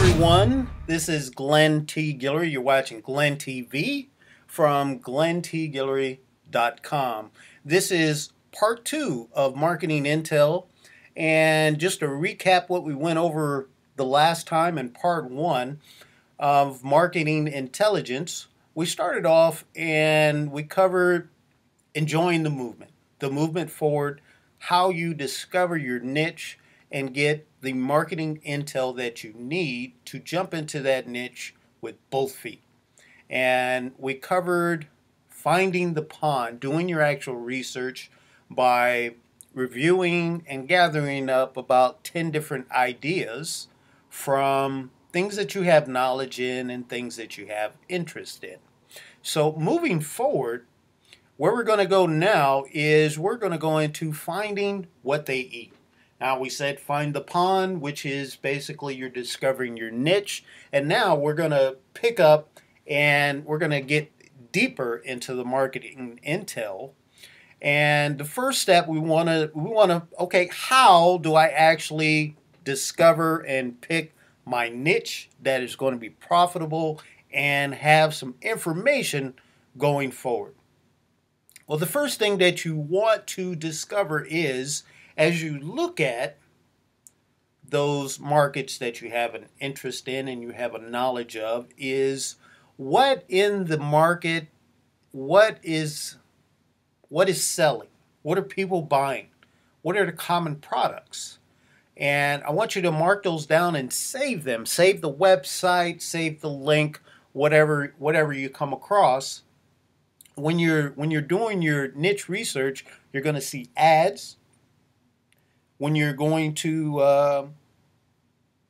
everyone. This is Glenn T. Guillory. You're watching Glenn TV from GlennTGuillory.com. This is part two of Marketing Intel. And just to recap what we went over the last time in part one of Marketing Intelligence, we started off and we covered enjoying the movement forward, how you discover your niche and get the marketing intel that you need to jump into that niche with both feet. And we covered finding the pond, doing your actual research by reviewing and gathering up about 10 different ideas from things that you have knowledge in and things that you have interest in. So moving forward, where we're going to go now is we're going to go into finding what they eat. Now we said find the pond, which is basically you're discovering your niche. And now we're going to pick up and we're going to get deeper into the marketing intel. And the first step we want to okay, how do I actually discover and pick my niche that is going to be profitable and have some information going forward? Well, the first thing that you want to discover is, as you look at those markets that you have an interest in and you have a knowledge of, is what in the market, what is selling? What are people buying? What are the common products? And I want you to mark those down and save them. Save the website, save the link, whatever you come across. When you're doing your niche research, you're going to see ads. When you're going to,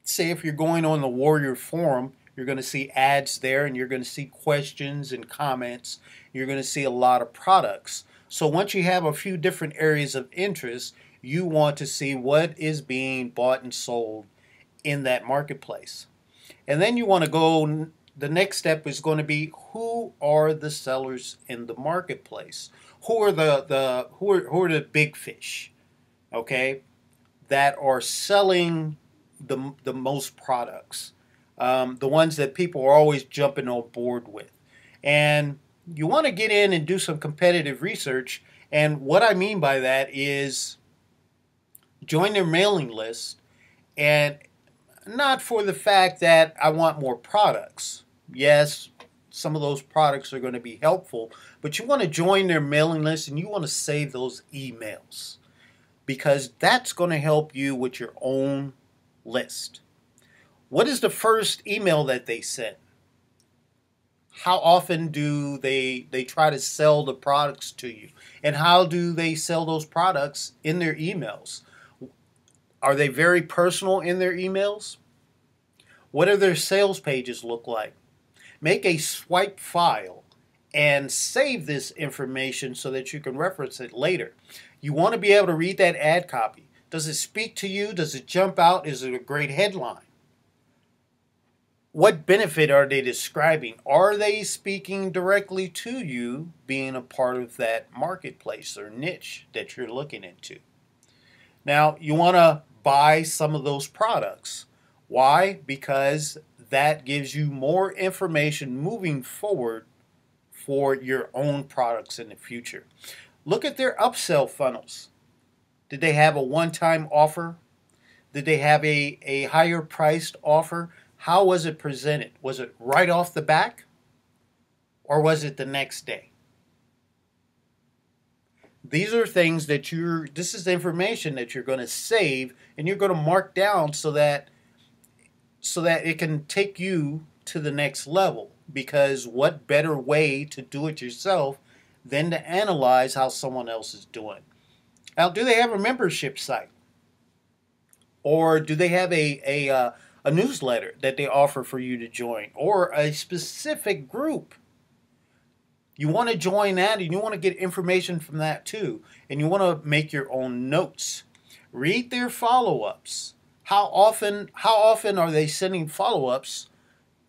say if you're going on the Warrior Forum, you're going to see ads there and you're going to see questions and comments. You're going to see a lot of products. So once you have a few different areas of interest, you want to see what is being bought and sold in that marketplace. And then you want to go, the next step is going to be who are the sellers in the marketplace? Who are the big fish? Okay? That are selling the most products, the ones that people are always jumping on board with. And you want to get in and do some competitive research. And what I mean by that is join their mailing list, and not for the fact that I want more products. Yes, some of those products are going to be helpful, but you want to join their mailing list and you want to save those emails, because that's going to help you with your own list. What is the first email that they send? How often do they try to sell the products to you? And how do they sell those products in their emails? Are they very personal in their emails? What do their sales pages look like? Make a swipe file and save this information so that you can reference it later. You want to be able to read that ad copy. Does it speak to you? Does it jump out? Is it a great headline? What benefit are they describing? Are they speaking directly to you being a part of that marketplace or niche that you're looking into? Now, you want to buy some of those products. Why? Because that gives you more information moving forward for your own products in the future. Look at their upsell funnels. Did they have a one-time offer? Did they have a higher priced offer? How was it presented? Was it right off the back? Or was it the next day? These are things that this is information that you're going to save and you're going to mark down so that it can take you to the next level. Because what better way to do it yourself than to analyze how someone else is doing? Now, do they have a membership site? Or do they have a newsletter that they offer for you to join? Or a specific group? You want to join that and you want to get information from that too. And you want to make your own notes. Read their follow-ups. How often are they sending follow-ups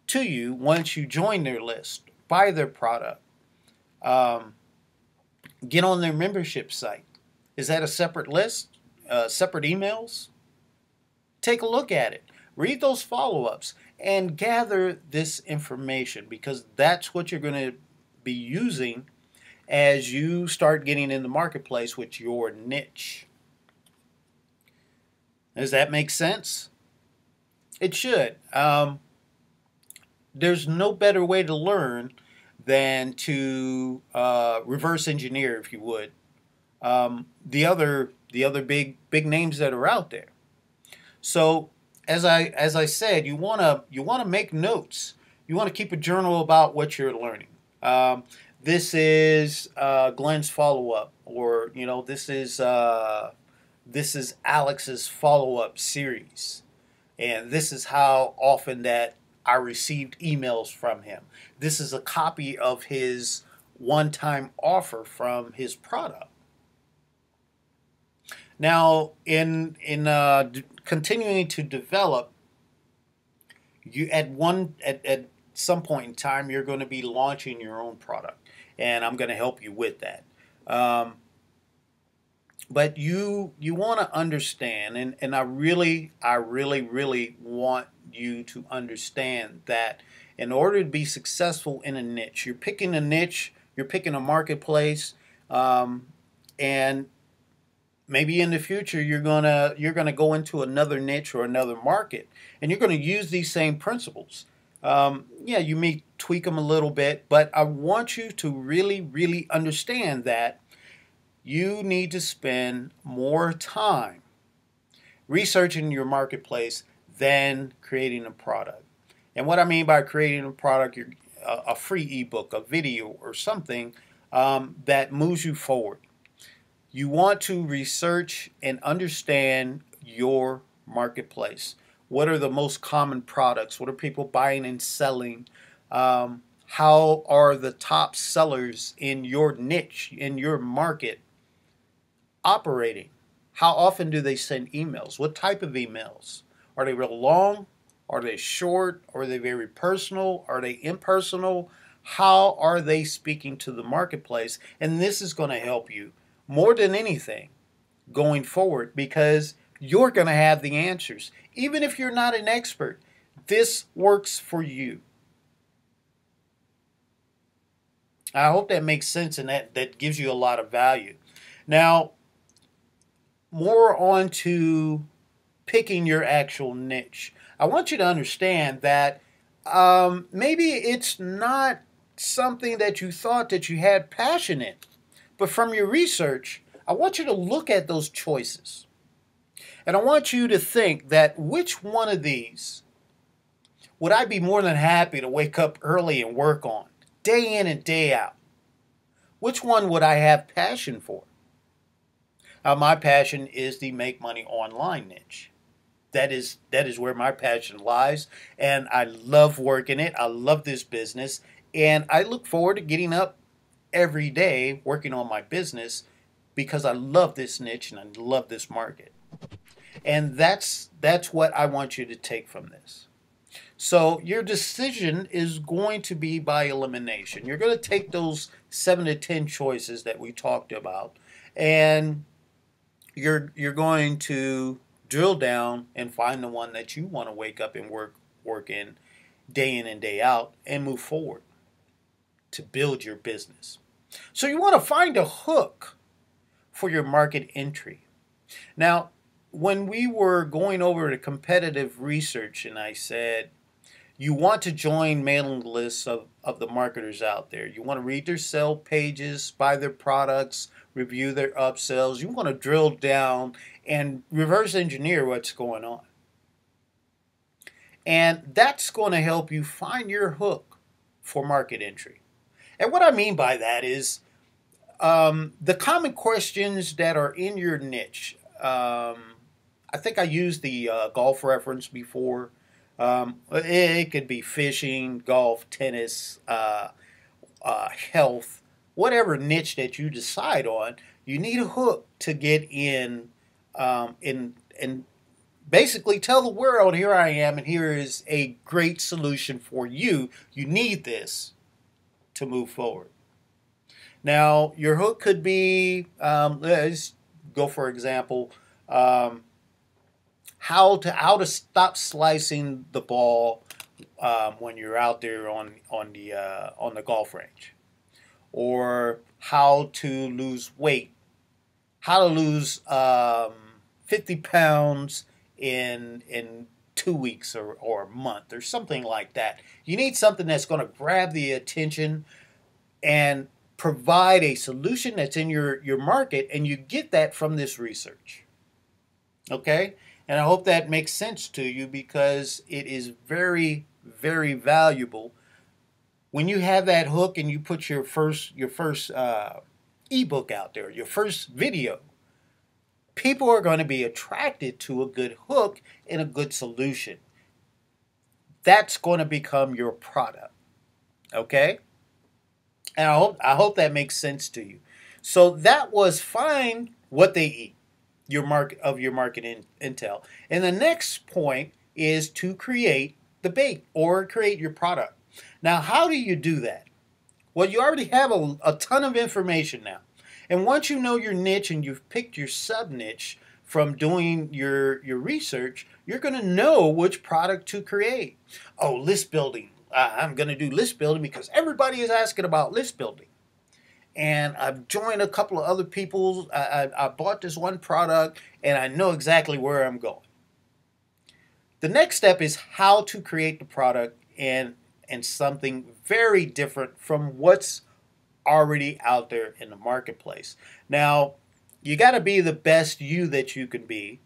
to you once you join their list? Buy their product. Get on their membership site. Is that a separate list? Separate emails? Take a look at it. Read those follow-ups and gather this information, because that's what you're going to be using as you start getting in the marketplace with your niche. Does that make sense? It should. There's no better way to learn than to reverse engineer, if you would, the other big names that are out there. So as I said, you wanna make notes. You want to keep a journal about what you're learning. This is Glenn's follow up, or this is Alex's follow up series, and this is how often that I received emails from him. This is a copy of his one-time offer from his product. Now, in continuing to develop, you at some point in time you're going to be launching your own product, and I'm going to help you with that. But you want to understand, and I really want you to understand that in order to be successful in a niche, you're picking a niche, you're picking a marketplace, and maybe in the future you're gonna go into another niche or another market, and you're gonna use these same principles. Yeah, you may tweak them a little bit, but I want you to really understand that you need to spend more time researching your marketplace than creating a product. And what I mean by creating a product, a free ebook, a video, or something that moves you forward. You want to research and understand your marketplace. What are the most common products? What are people buying and selling? How are the top sellers in your niche, in your market, operating? How often do they send emails? What type of emails? Are they real long? Are they short? Are they very personal? Are they impersonal? How are they speaking to the marketplace? And this is going to help you more than anything going forward, because you're going to have the answers. Even if you're not an expert, this works for you. I hope that makes sense, and that gives you a lot of value. Now, more on to picking your actual niche. I want you to understand that maybe it's not something that you thought that you had passion in, but from your research, I want you to look at those choices. And I want you to think that which one of these would I be more than happy to wake up early and work on, day in and day out? Which one would I have passion for? My passion is the make money online niche. That is where my passion lies, and I love working it. I love this business, and I look forward to getting up every day working on my business, because I love this niche and I love this market. And that's what I want you to take from this. So your decision is going to be by elimination. You're going to take those 7 to 10 choices that we talked about, and you're going to drill down and find the one that you want to wake up and work in and day out, and move forward to build your business. So you want to find a hook for your market entry. Now, when we were going over the competitive research, and I said you want to join mailing lists of the marketers out there. You want to read their sale pages, buy their products, review their upsells. You want to drill down and reverse engineer what's going on. And that's going to help you find your hook for market entry. And what I mean by that is the common questions that are in your niche. I think I used the golf reference before. It could be fishing, golf, tennis, health, whatever niche that you decide on. You need a hook to get in, and basically tell the world, here I am, and here is a great solution for you. You need this to move forward. Now, your hook could be, let's go for example, how to stop slicing the ball when you're out there on the golf range, or how to lose weight, how to lose 50 pounds in 2 weeks or a month or something like that. You need something that's going to grab the attention and provide a solution that's in your market, and you get that from this research. Okay? And I hope that makes sense to you, because it is very, very valuable when you have that hook and you put your first ebook out there, your first video. People are going to be attracted to a good hook and a good solution. That's going to become your product. Okay? And I hope that makes sense to you. So that was find what they eat, your market intel. And the next point is to create the bait or create your product. Now, how do you do that? Well, you already have a ton of information now. And once you know your niche and you've picked your sub niche from doing your research, you're going to know which product to create. Oh, list building. I'm going to do list building because everybody is asking about list building. And I've joined a couple of other people. I bought this one product and I know exactly where I'm going. The next step is how to create the product and something very different from what's already out there in the marketplace. Now, you got to be the best you that you can be.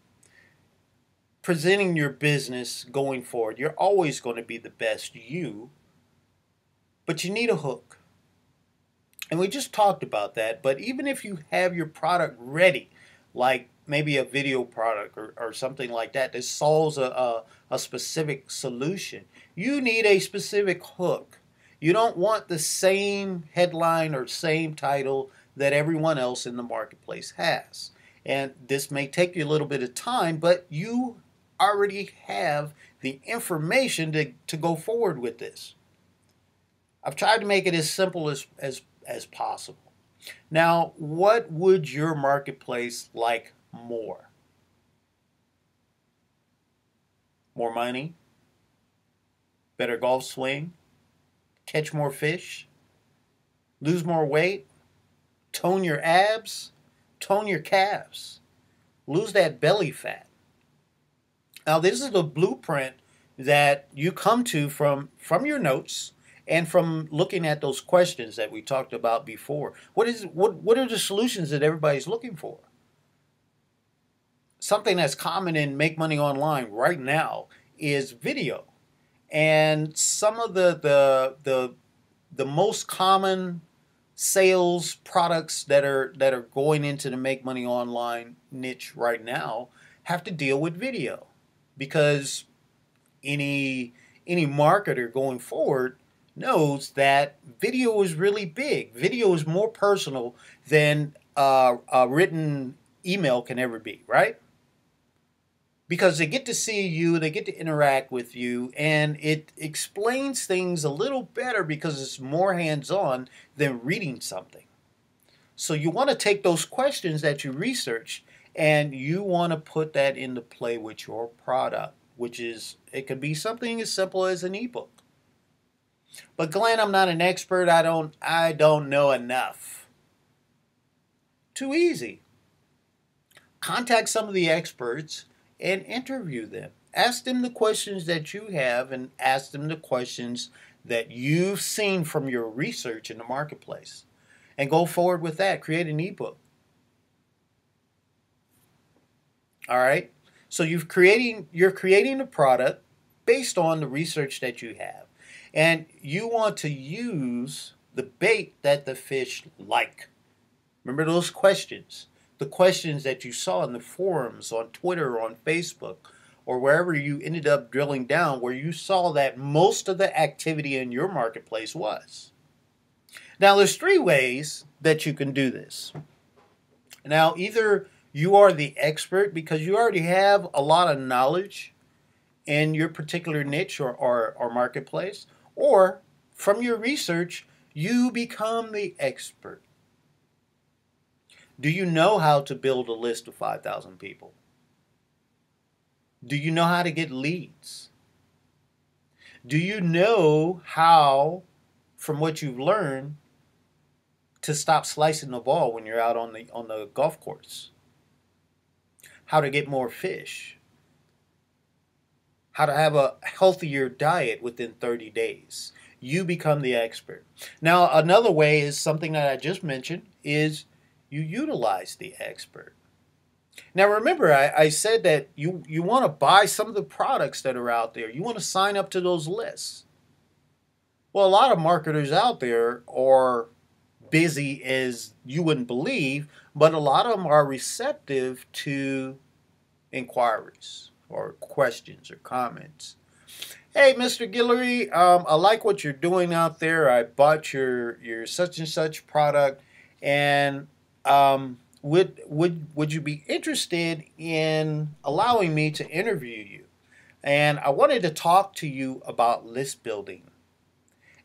Presenting your business going forward, you're always going to be the best you, but you need a hook. And we just talked about that, but even if you have your product ready, like maybe a video product or something like that that solves a specific solution, you need a specific hook. You don't want the same headline or same title that everyone else in the marketplace has. And this may take you a little bit of time, but you already have the information to go forward with this. I've tried to make it as simple as possible. Now, what would your marketplace like more? More money? Better golf swing? Catch more fish? Lose more weight? Tone your abs? Tone your calves? Lose that belly fat? Now, this is the blueprint that you come to from your notes and from looking at those questions that we talked about before. What are the solutions that everybody's looking for? Something that's common in Make Money Online right now is video. And some of the most common sales products that are going into the Make Money Online niche right now have to deal with video, because any marketer going forward knows that video is really big. Video is more personal than a written email can ever be, right? Because they get to see you, they get to interact with you, and it explains things a little better because it's more hands-on than reading something. So you want to take those questions that you research and you want to put that into play with your product, which is, it could be something as simple as an ebook. But Glenn, I'm not an expert. I don't know enough. Too easy. Contact some of the experts and interview them. Ask them the questions that you have and ask them the questions that you've seen from your research in the marketplace. And go forward with that. Create an ebook. All right? So you're creating a product based on the research that you have. And you want to use the bait that the fish like. Remember those questions. The questions that you saw in the forums, on Twitter, on Facebook, or wherever you ended up drilling down, where you saw that most of the activity in your marketplace was. Now, there's 3 ways that you can do this. Now, either you are the expert because you already have a lot of knowledge in your particular niche or marketplace, or from your research, you become the expert. Do you know how to build a list of 5,000 people? Do you know how to get leads? Do you know how, from what you've learned, to stop slicing the ball when you're out on the golf course? How to get more fish? How to have a healthier diet within 30 days? You become the expert. Now, another way is something that I just mentioned is you utilize the expert. Now, remember, I said that you want to buy some of the products that are out there. You want to sign up to those lists. Well, a lot of marketers out there are busy as you wouldn't believe, but a lot of them are receptive to inquiries or questions or comments. Hey, Mr. Guillory, I like what you're doing out there. I bought your such and such product, and would you be interested in allowing me to interview you? And I wanted to talk to you about list building.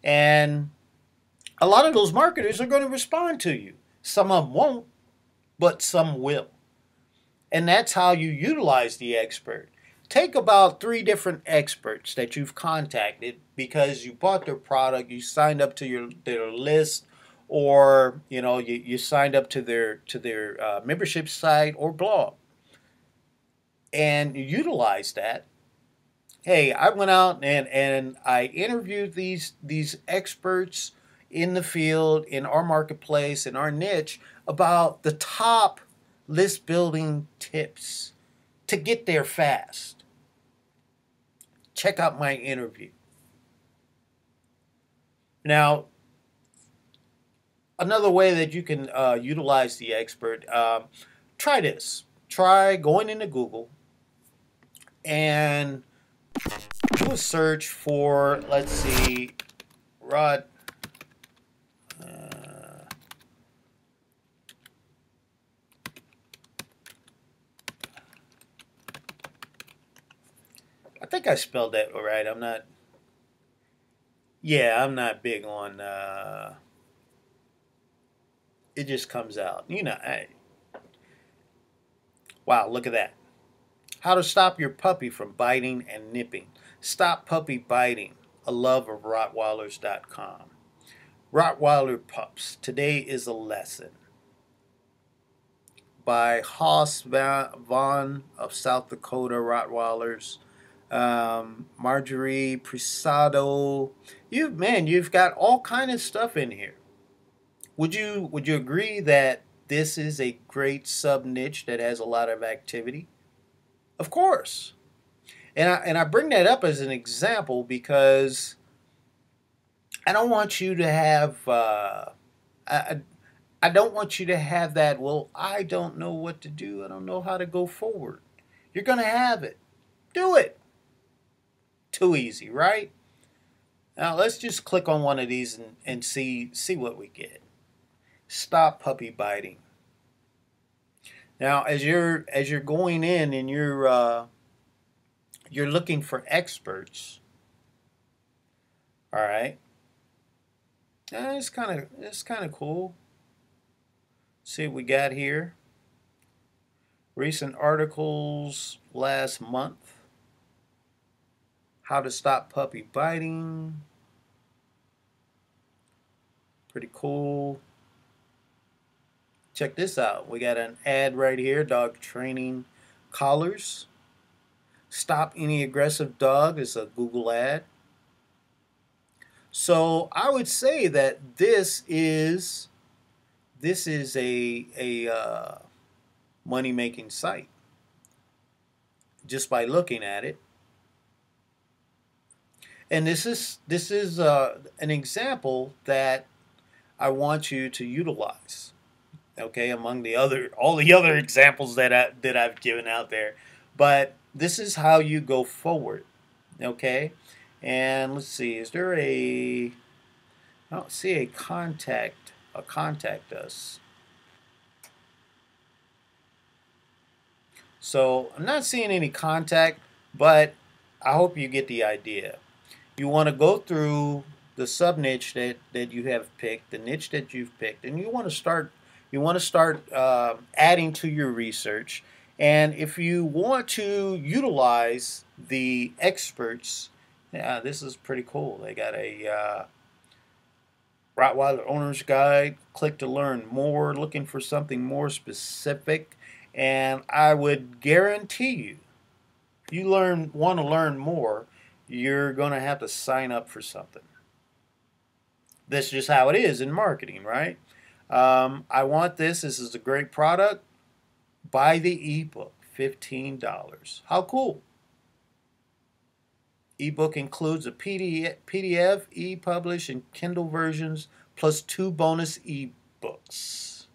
And a lot of those marketers are going to respond to you. Some of them won't, but some will. And that's how you utilize the expert. Take about 3 different experts that you've contacted because you bought their product, you signed up to their list, or you signed up to their membership site or blog, and you utilize that. Hey, I went out and I interviewed these experts in the field, in our marketplace, in our niche, about the top list building tips to get there fast. Check out my interview. Now, another way that you can utilize the expert, try this. Try going into Google and do a search for, let's see, Rod. I think I spelled that right. I'm not. Yeah, I'm not big on. It just comes out. Wow, look at that. How to stop your puppy from biting and nipping. Stop puppy biting. A love of Rottweilers.com. Rottweiler Pups. Today is a lesson. By Haas Vaughn of South Dakota Rottweilers. Marjorie Prisado. You've got all kind of stuff in here. Would you agree that this is a great sub niche that has a lot of activity? Of course. And I bring that up as an example because I don't want you to have I don't want you to have that, well, I don't know what to do. I don't know how to go forward. You're going to have it. Do it. Too easy, right? Now let's just click on one of these and see what we get. Stop puppy biting. Now as you're going in and you're looking for experts, all right? It's kind of cool. See what we got here. Recent articles last month. How to stop puppy biting. Pretty cool. Check this out. We got an ad right here. Dog training collars. Stop any aggressive dog is a Google ad. So I would say that this is a money-making site just by looking at it. And this is an example that I want you to utilize. Okay, among all the other examples that I've given out there, but this is how you go forward. Okay, and let's see. Is there I don't see a contact us. So I'm not seeing any contact, but I hope you get the idea. You want to go through the sub niche that you have picked, the niche that you've picked, and you want to start adding to your research. And if you want to utilize the experts, Yeah, this is pretty cool. They got a Rottweiler Owner's Guide. Click to learn more, looking for something more specific. And I would guarantee you, if you want to learn more, you're going to have to sign up for something. That's just how it is in marketing, right? I want this. This is a great product. Buy the ebook, $15. How cool! Ebook includes a PDF, e-publish, and Kindle versions, plus 2 bonus ebooks.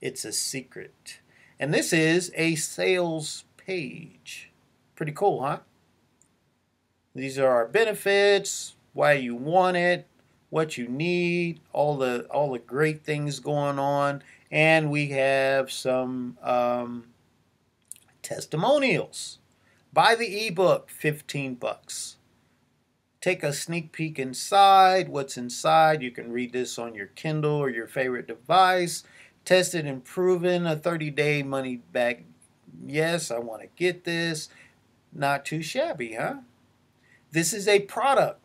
It's a secret. And this is a sales page. Pretty cool, huh? These are our benefits, why you want it, what you need, all the great things going on, and we have some testimonials. Buy the ebook, 15 bucks. Take a sneak peek inside. What's inside? You can read this on your Kindle or your favorite device. Tested and proven, a 30-day money back. Yes, I want to get this. Not too shabby, huh? This is a product,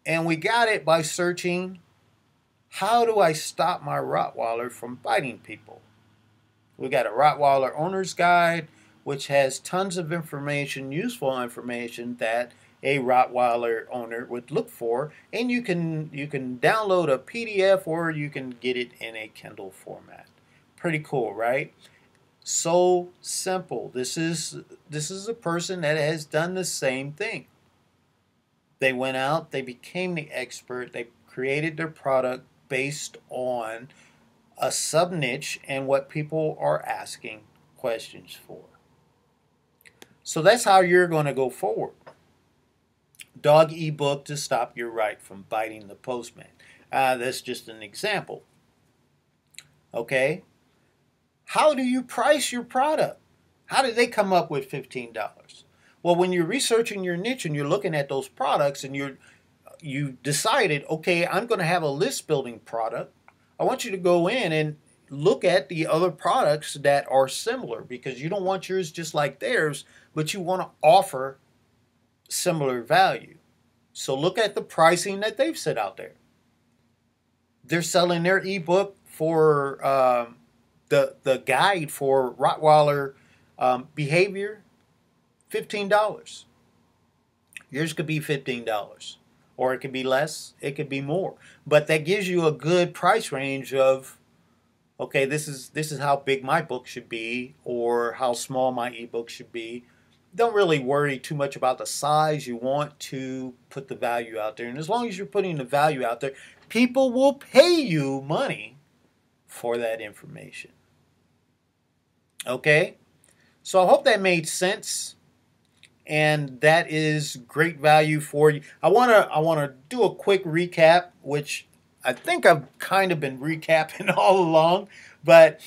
and we got it by searching, how do I stop my Rottweiler from biting people? We got a Rottweiler Owner's Guide, which has tons of information, useful information that a Rottweiler owner would look for, and you can download a PDF or you can get it in a Kindle format. Pretty cool, right? So simple. This is a person that has done the same thing. They went out, they became the expert, they created their product based on a sub niche and what people are asking questions for. So that's how you're going to go forward. Dog ebook to stop your right from biting the postman. That's just an example. Okay? How do you price your product? How did they come up with $15? Well, when you're researching your niche and you're looking at those products and you decided, okay, I'm going to have a list building product, I want you to go in and look at the other products that are similar, because you don't want yours just like theirs, but you want to offer similar value. So look at the pricing that they've set out there. They're selling their ebook for the guide for Rottweiler behavior, $15. Yours could be $15, or it could be less, it could be more. But that gives you a good price range of, okay, this is how big my book should be, or how small my ebook should be. Don't really worry too much about the size. You want to put the value out there, and as long as you're putting the value out there, people will pay you money for that information. Okay, so I hope that made sense, and that is great value for you. I wanna do a quick recap, which I think I've kind of been recapping all along, but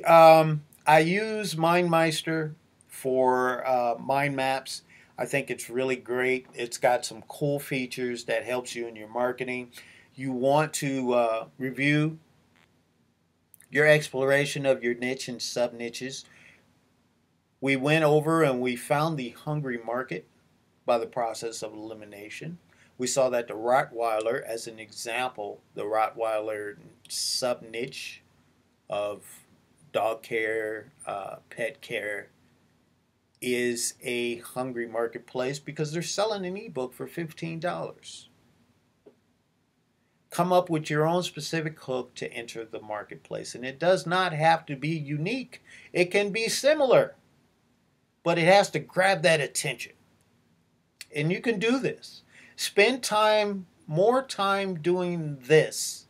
I use MindMeister for mind maps. I think it's really great. It's got some cool features that helps you in your marketing. You want to review your exploration of your niche and sub niches. We went over and we found the hungry market by the process of elimination. We saw that the Rottweiler, as an example, the Rottweiler sub niche of dog care, pet care, is a hungry marketplace because they're selling an ebook for $15. Come up with your own specific hook to enter the marketplace. And it does not have to be unique. It can be similar, but it has to grab that attention. And you can do this. Spend more time doing this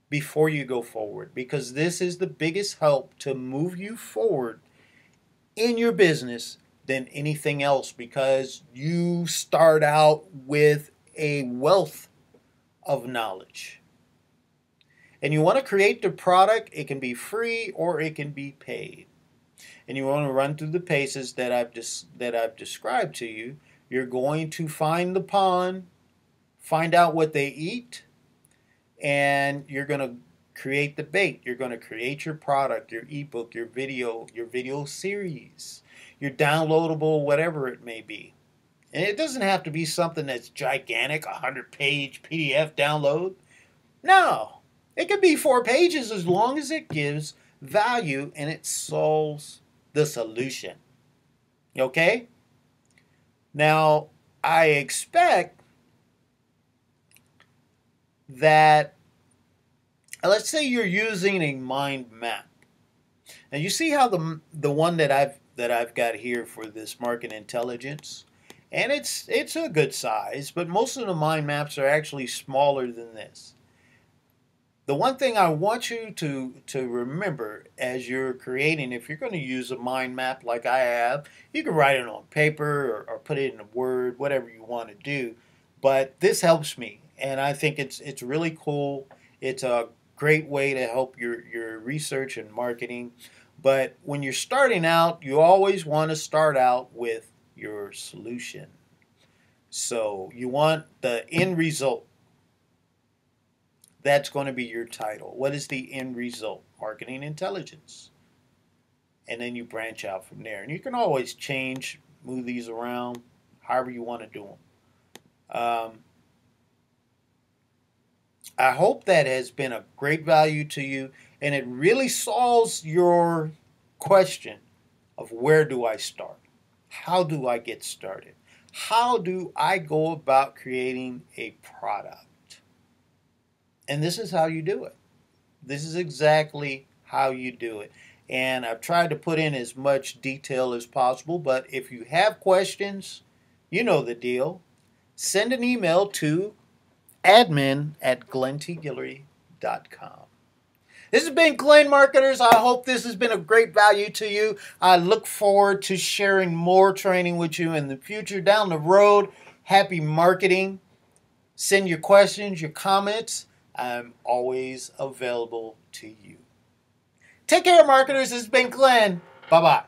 before you go forward, because this is the biggest help to move you forward in your business than anything else, because you start out with a wealth of knowledge. And you want to create the product. It can be free or it can be paid. And you want to run through the paces that I've described to you. You're going to find the pond, find out what they eat, and you're going to create the bait. You're going to create your product, your ebook, your video series, your downloadable, whatever it may be. And it doesn't have to be something that's gigantic, a 100-page PDF download. No, it could be 4 pages as long as it gives value and it solves the solution. Okay? Now, I expect that, let's say you're using a mind map. Now you see how the one that I've got here for this market intelligence, and it's a good size, but most of the mind maps are actually smaller than this. The one thing I want you to remember as you're creating, if you're going to use a mind map like I have, you can write it on paper or put it in a Word, whatever you want to do. But this helps me, and I think it's really cool. It's a great way to help your research and marketing. But when you're starting out, you always want to start out with your solution. So you want the end result. That's going to be your title. What is the end result? Marketing intelligence. And then you branch out from there. And you can always change, move these around, however you want to do them. I hope that has been a great value to you, and it really solves your question of where do I start? How do I get started? How do I go about creating a product? And this is how you do it. This is exactly how you do it. And I've tried to put in as much detail as possible, but if you have questions, you know the deal. Send an email to admin@glentguillory.com. This has been Glenn Marketers. I hope this has been of great value to you. I look forward to sharing more training with you in the future. Down the road, happy marketing. Send your questions, your comments. I'm always available to you. Take care, marketers. This has been Glenn. Bye-bye.